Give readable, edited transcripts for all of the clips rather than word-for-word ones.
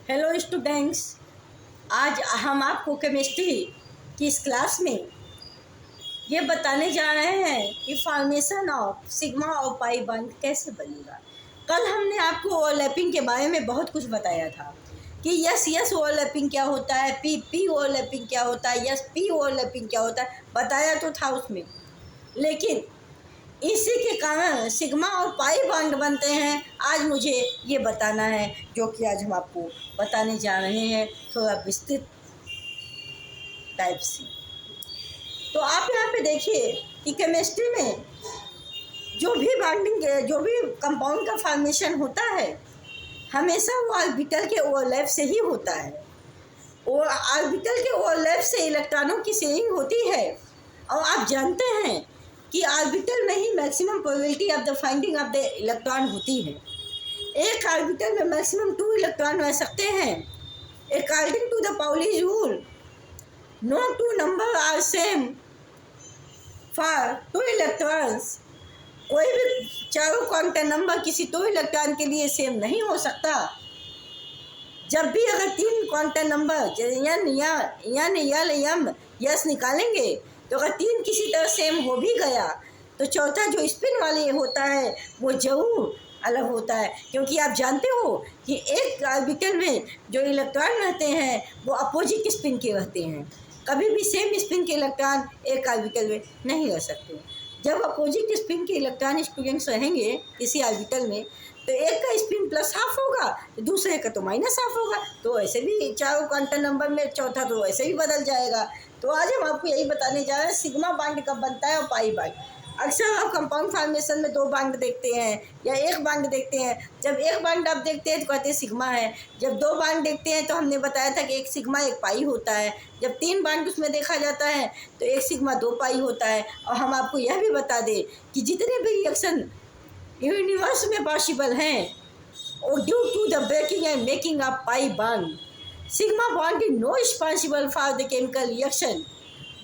Hello students, आज हम आपको केमिस्ट्री की इस क्लास में ये बताने जा रहे हैं कि फॉर्मेशन ऑफ सिग्मा और पाई बॉन्ड कैसे बनेगा। कल हमने आपको ओवरलैपिंग के बारे में बहुत कुछ बताया था कि यस ओवरलैपिंग क्या होता है, पी ओवरलैपिंग क्या होता है, यस पी ओवरलैपिंग क्या होता है, बताया तो था उसमें। लेकिन इसी के कारण सिग्मा और पाई बॉन्ड बनते हैं। आज मुझे ये बताना है, जो कि आज हम आपको बताने जा रहे हैं थोड़ा विस्तृत टाइप से। तो आप यहाँ पे देखिए कि केमिस्ट्री में जो भी कंपाउंड का फॉर्मेशन होता है, हमेशा वो ऑर्बिटल के ओवरलैप से ही होता है। और ऑर्बिटल के ओवरलैप से इलेक्ट्रॉनों की शेयरिंग होती है। और आप जानते हैं कि ऑर्बिटल में ही maximum probability of the finding of the electron होती है। एक ऑर्बिटल में मैक्सिमम 2 इलेक्ट्रॉन रह सकते हैं। According to the Pauli rule, no 2 number are same for 2 electrons. कोई भी चारों क्वांटम नंबर किसी 2 इलेक्ट्रॉन के लिए सेम नहीं हो सकता। जब भी अगर 3 क्वांटम नंबर एन यस निकालेंगे, तो अगर 3 किसी तरह सेम हो भी गया, तो चौथा जो स्पिन वाले होता है वो जरूर अलग होता है। क्योंकि आप जानते हो कि एक ऑर्बिटल में जो इलेक्ट्रॉन रहते हैं वो अपोजिट स्पिन के रहते हैं। कभी भी सेम स्पिन के इलेक्ट्रॉन एक ऑर्बिटल में नहीं रह सकते। जब अपोजिट स्पिन के इलेक्ट्रॉन स्टूडेंट्स रहेंगे किसी ऑर्बिटल में, तो एक का स्पिन प्लस हाफ होगा, दूसरे का तो माइनस हाफ होगा। तो ऐसे भी चारों क्वांटम नंबर में चौथा तो ऐसे ही बदल जाएगा। तो आज हम आपको यही बताने जा रहे हैं सिग्मा बॉन्ड कब बनता है और पाई बॉन्ड। अक्सर आप कंपाउंड फॉर्मेशन में 2 बॉन्ड देखते हैं या 1 बॉन्ड देखते हैं। जब 1 बॉन्ड आप देखते हैं तो कहते हैं सिग्मा है। जब 2 बॉन्ड देखते हैं तो हमने बताया था कि 1 सिग्मा 1 पाई होता है। जब 3 बॉन्ड उसमें देखा जाता है तो 1 सिग्मा 2 पाई होता है। और हम आपको यह भी बता दें कि जितने भी रिएक्शन यूनिवर्स में पॉसिबल हैं, और due to the breaking and making of pi bond, sigma bond is no responsible for the chemical reaction,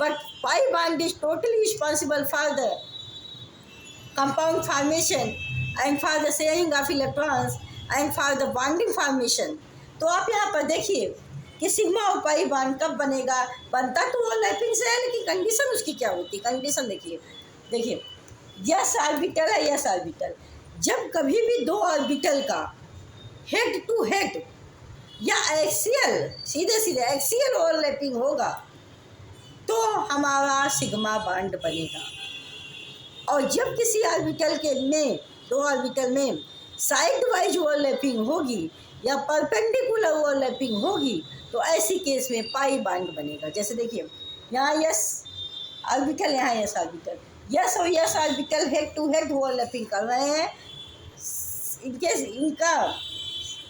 but pi bond is totally responsible for the compound formation and for the sharing of electrons and for the bonding formation। तो आप यहाँ पर देखिए कि sigma और pi bond कब बनेगा। बनता तो ओवरलैपिंग से है, लेकिन कंडीशन उसकी क्या होती है। कंडीशन देखिए यस ऑर्बिटल है, यस ऑर्बिटल। जब कभी भी 2 ऑर्बिटल का हेड टू हेड या एक्सियल सीधे एक्सियल ओवरलैपिंग होगा, तो हमारा सिग्मा बॉन्ड बनेगा। और जब किसी ऑर्बिटल के में 2 ऑर्बिटल में साइड वाइज ओवरलैपिंग होगी या परपेंडिकुलर ओवरलैपिंग होगी, तो ऐसी केस में पाई बॉन्ड बनेगा। जैसे देखिए यहाँ यस ऑर्बिटल, यहाँ यस ऑर्बिटल, यस और S orbital head to head overlapping कर रहे हैं। इनका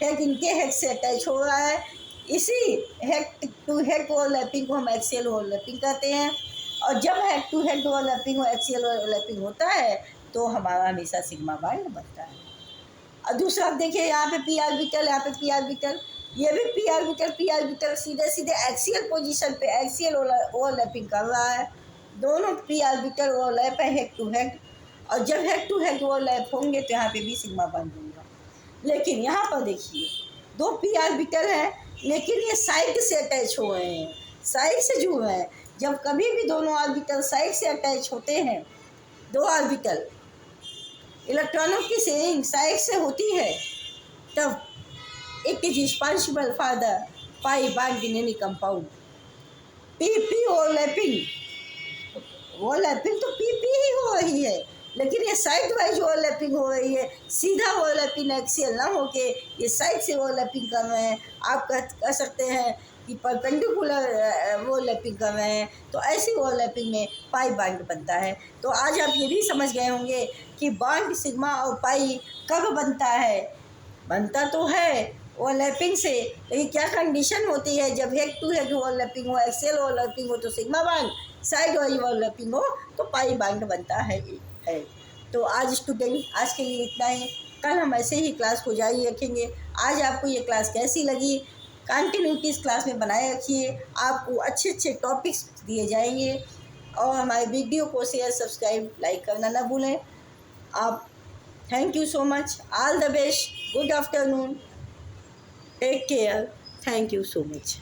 हेड इनके हेड से अटैच हो रहा है। इसी हेड टू हेड ओवरलैपिंग को हम एक्सियल ओवरलैपिंग कहते हैं। और जब हेड टू हेड ओवरलैपिंग और एक्सियल ओवरलैपिंग होता है तो हमारा हमेशा सिग्मा बॉन्ड बनता है। और दूसरा आप देखिए यहाँ पे पी ऑर्बिटल, यहाँ पे पी ऑर्बिटल, ये भी पी ऑर्बिटल सीधे एक्सियल पोजीशन पे एक्सियल ओवरलैपिंग कर रहा है। दोनों पी ऑर्बिटल ओवरलैप है हेड टू हेड। और जब हेड टू हेड ओवरलैप होंगे तो यहाँ पे भी सिग्मा बॉन्ड होगा। लेकिन यहाँ पर देखिए 2 पी ऑर्बिटल है, लेकिन ये साइड से अटैच हो रहे हैं, साइड से जुड़ रहे हैं। जब कभी भी दोनों ऑर्बिटल साइड से अटैच होते हैं, 2 ऑर्बिटल इलेक्ट्रॉनों की शेयरिंग साइड से होती है, तब it is responsible for the pi bond in any compound. P overlapping तो पी ही हो रही है, लेकिन ये साइड वाइज ओवरलैपिंग हो रही है। सीधा ओवरलैपिंग एक्सियल ना होके ये साइड से ओवरलैपिंग कर रहे हैं। आप कह सकते हैं कि परपेंडिकुलर ओवरलैपिंग कर रहे हैं। तो ऐसी ओवरलैपिंग में पाई बॉन्ड बनता है। तो आज आप ये भी समझ गए होंगे कि बॉन्ड सिग्मा और पाई कब बनता है। बनता तो है ओवरलैपिंग से, लेकिन क्या कंडीशन होती है। जब हेड टू हेड ओवरलैपिंग हो, एक्सियल ओवरलैपिंग हो तो sigma bond, side wise overlapping हो तो पाई बॉन्ड बनता है। तो आज स्टूडेंट आज के लिए इतना ही। कल हम ऐसे ही क्लास को जारी रखेंगे। आज आपको ये क्लास कैसी लगी, कंटिन्यूटी इस क्लास में बनाए रखिए। आपको अच्छे टॉपिक्स दिए जाएंगे। और हमारे वीडियो को शेयर, सब्सक्राइब, लाइक करना ना भूलें आप। Thank you so much. All the best. Good afternoon. Take take care, thank you so much.